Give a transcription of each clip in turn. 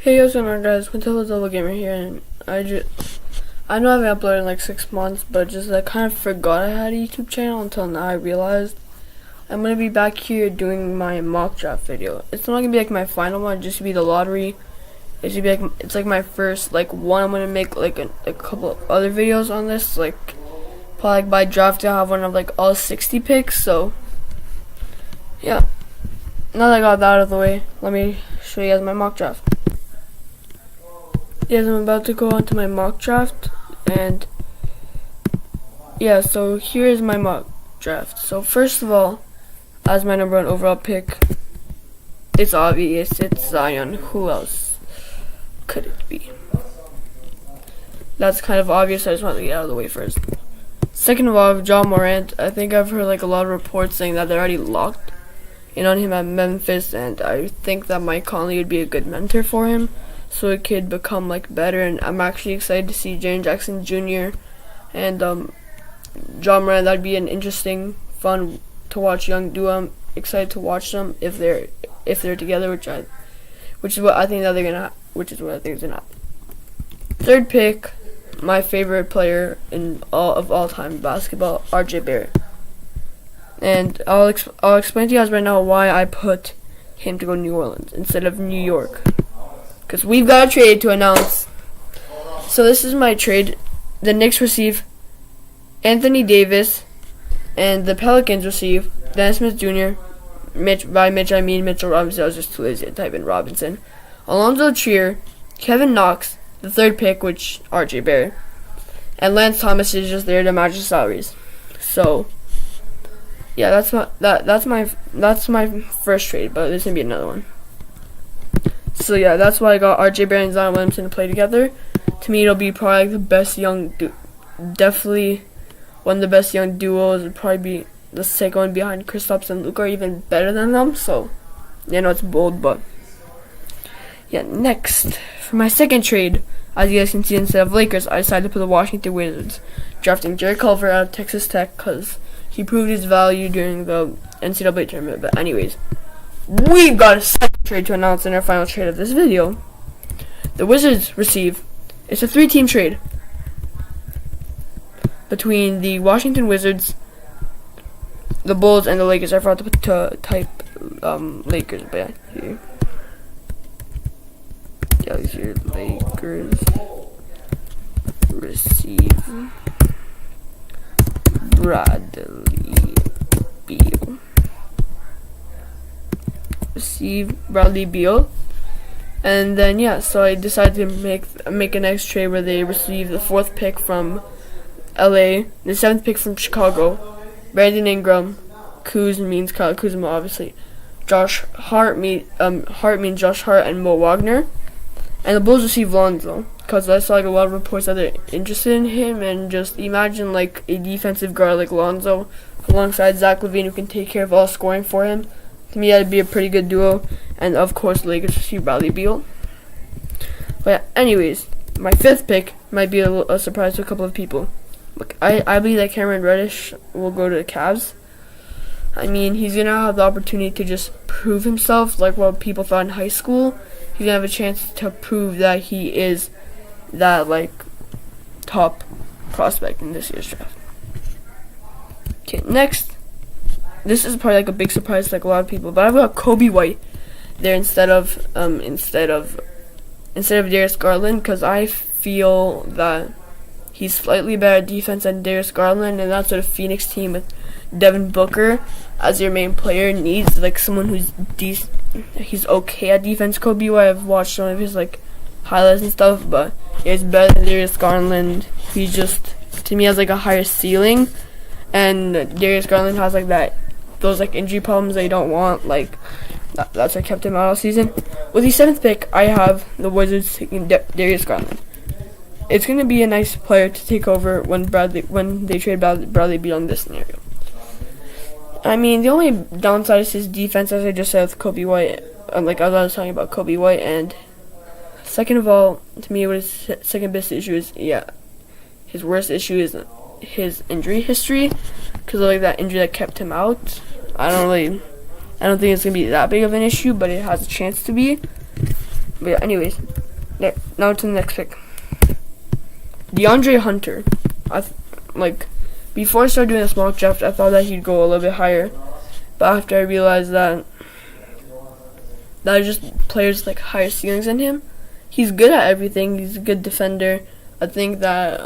Hey, what's going on, guys? Quintello Double Gamer here, and I know I haven't uploaded in like 6 months, but just I kind of forgot I had a YouTube channel until now I realized. I'm gonna be back here doing my mock draft video. It's not gonna be like my final one, just to be the lottery. It's gonna be like my first one. I'm gonna make like a couple of other videos on this, like probably by draft I'll have one of like all 60 picks. So yeah, now that I got that out of the way, let me show you guys my mock draft. Yes, I'm about to go on to my mock draft, and yeah, so here is my mock draft. So first of all, as my number 1 overall pick, it's obvious, it's Zion. Who else could it be? That's kind of obvious, I just want to get out of the way first. Second of all, John Morant. I think I've heard like a lot of reports saying that they're already locked in on him at Memphis, and I think that Mike Conley would be a good mentor for him, so it could become like better. And I'm actually excited to see Jaren Jackson Jr. and John Morant. That'd be an interesting, fun to watch young duo. I'm excited to watch them if they're together, which is what I think that they're gonna, which is what I think is gonna happen. Third pick, my favorite player in all time basketball, RJ Barrett, and I'll explain to you guys right now why I put him to go New Orleans instead of New York. Because we've got a trade to announce. So this is my trade. The Knicks receive Anthony Davis, and the Pelicans receive Dennis Smith Jr. By Mitch, I mean Mitchell Robinson. I was just too lazy to type in Robinson. Alonzo Trier, Kevin Knox, the third pick, which RJ Barrett, and Lance Thomas is just there to match the salaries. So yeah, that's my first trade, but there's gonna be another one. So yeah, that's why I got RJ Barrett and Zion Williamson to play together. To me, it'll be probably like the best young, definitely one of the best young duos. It'll probably be the second one behind Kristaps and Luka, or even better than them. So, yeah, no, it's bold, but yeah. Next, for my second trade, as you guys can see, instead of Lakers, I decided to put the Washington Wizards, drafting Jerry Culver out of Texas Tech because he proved his value during the NCAA tournament. But anyways, we've got a second trade to announce in our final trade of this video. The Wizards receive, it's a 3-team trade between the Washington Wizards, the Bulls, and the Lakers. I forgot to type Lakers, but yeah, here. Yeah, here, Lakers receive Bradley Beal. Bradley Beal, and then yeah, so I decided to make a next trade where they receive the 4th pick from LA, the 7th pick from Chicago, Brandon Ingram, Kuz means Kyle Kuzma, obviously, Josh Hart means Josh Hart and Mo Wagner, and the Bulls receive Lonzo because I saw like a lot of reports that they're interested in him, and just imagine like a defensive guard like Lonzo alongside Zach LaVine who can take care of all scoring for him. To me, that'd be a pretty good duo. And of course, the Lakers receive Bradley Beal. But anyways, my 5th pick might be a surprise to a couple of people. Look, I believe that Cameron Reddish will go to the Cavs. I mean, he's gonna have the opportunity to just prove himself, like what people thought in high school. He's gonna have a chance to prove that he is that like top prospect in this year's draft. Okay, next. This is probably like a big surprise to like a lot of people, but I've got Kobe White there instead of Darius Garland, because I feel that he's slightly better at defense than Darius Garland, and that's what a Phoenix team with Devin Booker as your main player needs, like someone who's he's okay at defense. Kobe White, I've watched some of his like highlights and stuff, but he's better than Darius Garland. He just, to me, has like a higher ceiling, and Darius Garland has like those like injury problems they don't want, like that's what kept him out all season. With the 7th pick, I have the Wizards taking Darius Garland. It's gonna be a nice player to take over when they trade Bradley Beal in this scenario. I mean, the only downside is his defense, as I just said with Kobe White. Like as I was talking about Kobe White, and second of all, to me, what his second best issue is, his worst issue is his injury history, because of like that injury that kept him out. I don't think it's gonna be that big of an issue, but it has a chance to be. But yeah, anyways, now to the next pick. DeAndre Hunter. Before I started doing this mock draft, I thought that he'd go a little bit higher, but after I realized that just players like higher ceilings than him, he's good at everything. He's a good defender. I think that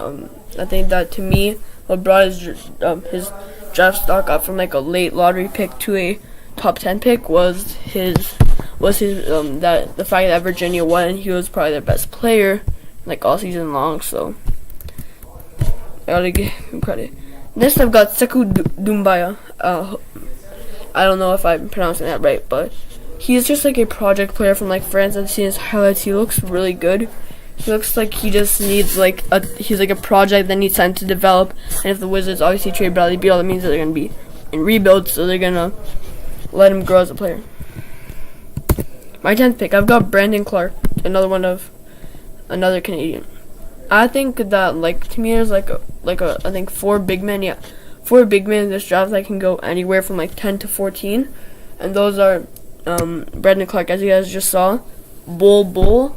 to me, what brought his draft stock up from like a late lottery pick to a top 10 pick was the fact that Virginia won and he was probably their best player like all season long. So I gotta give him credit. Next, I've got Sekou Doumbouya. I don't know if I'm pronouncing that right, but he's just like a project player from like France. I've seen his highlights. He looks really good. He looks like he just needs he's like a project that needs time to develop. And if the Wizards obviously trade Bradley Beal, that means that they're gonna be in rebuild, so they're gonna let him grow as a player. My 10th pick, I've got Brandon Clark, another Canadian. I think that to me there's I think four big men in this draft that can go anywhere from 10 to 14, and those are Brandon Clark, as you guys just saw, Bol,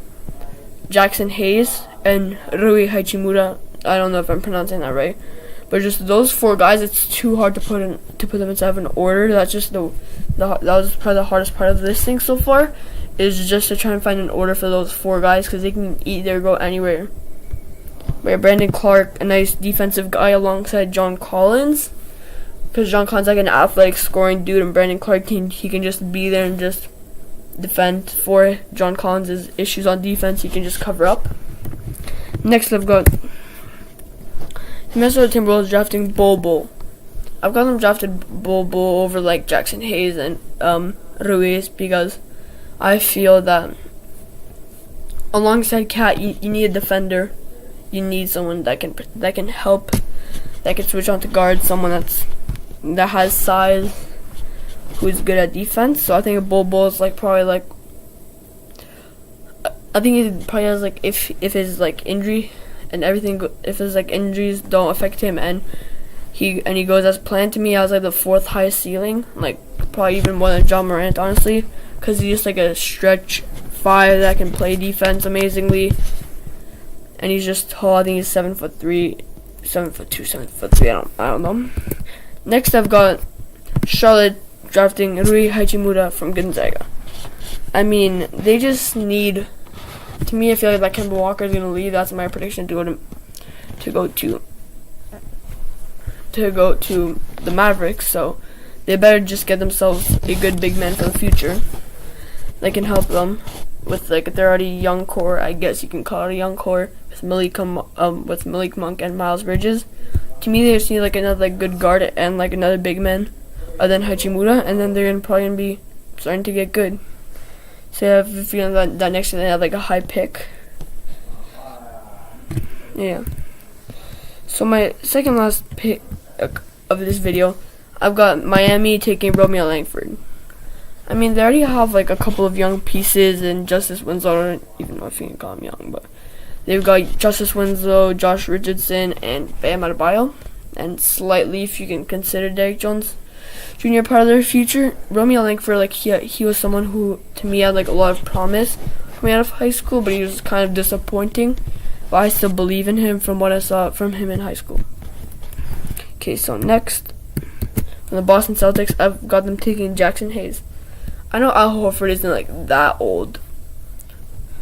Jackson Hayes, and Rui Hachimura. I don't know if I'm pronouncing that right, but just those four guys, it's too hard to put them inside of an order. That's just that was probably the hardest part of this thing so far, is just to try and find an order for those four guys, because they can either go anywhere. But Brandon Clark, a nice defensive guy alongside John Collins, because John Collins like an athletic scoring dude, and Brandon Clark can just be there and just defend for John Collins' issues on defense. He can just cover up. Next, I've got the Minnesota Timberwolves drafting Bol. I've got them drafted Bol over Jackson Hayes and Ruiz, because I feel that alongside Cat, you need a defender. You need someone that can help, that can switch on to guard, someone that has size, who's good at defense. So I think Bol is probably I think he probably has if his injury and everything, if his injuries don't affect him and he goes as planned, to me has the fourth highest ceiling, probably even more than John Morant, honestly, because he's just a stretch five that can play defense amazingly. And he's just tall. I think he's 7'3", 7'2", 7'3". I don't know. Next, I've got Charlotte drafting Rui Hachimura from Gonzaga. I mean, they just need. To me, I feel like Kemba Walker is gonna leave. That's my prediction to go to the Mavericks. So they better just get themselves a good big man for the future that can help them with they're already young core. I guess you can call it a young core with Malik Monk and Miles Bridges. To me, they just need another good guard and another big man other than Hachimura, and then they're probably gonna be starting to get good. So I have a feeling that next year they have a high pick. Yeah. So my second last pick of this video, I've got Miami taking Romeo Langford. I mean, they already have a couple of young pieces in Justice Winslow, even though I think you can call him young, but they've got Justice Winslow, Josh Richardson, and Bam Adebayo, and slightly, if you can consider Derrick Jones Jr. part of their future. Romeo Langford, he was someone who, to me, had a lot of promise coming out of high school, but he was kind of disappointing. But I still believe in him from what I saw from him in high school. Okay, so next, from the Boston Celtics, I've got them taking Jackson Hayes. I know Al Horford isn't that old.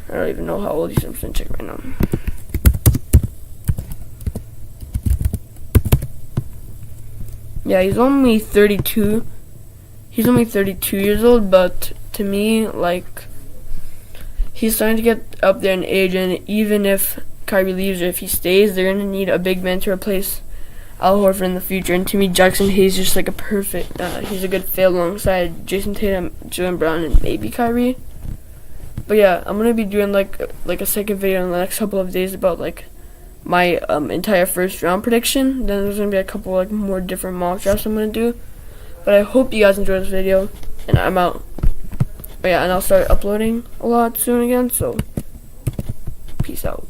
I don't even know how old he is. I'm just gonna check right now. Yeah, he's only 32. He's only 32 years old, but to me, he's starting to get up there in age, and even if Kyrie leaves or if he stays, they're gonna need a big man to replace Al Horford in the future. And to me, Jackson Hayes is just a perfect. He's a good fit alongside Jason Tatum, Jaylen Brown, and maybe Kyrie. But yeah, I'm gonna be doing a second video in the next couple of days about my entire first round prediction. Then there's gonna be a couple more different mock drafts I'm gonna do. But I hope you guys enjoyed this video, and I'm out. But yeah, and I'll start uploading a lot soon again. So peace out.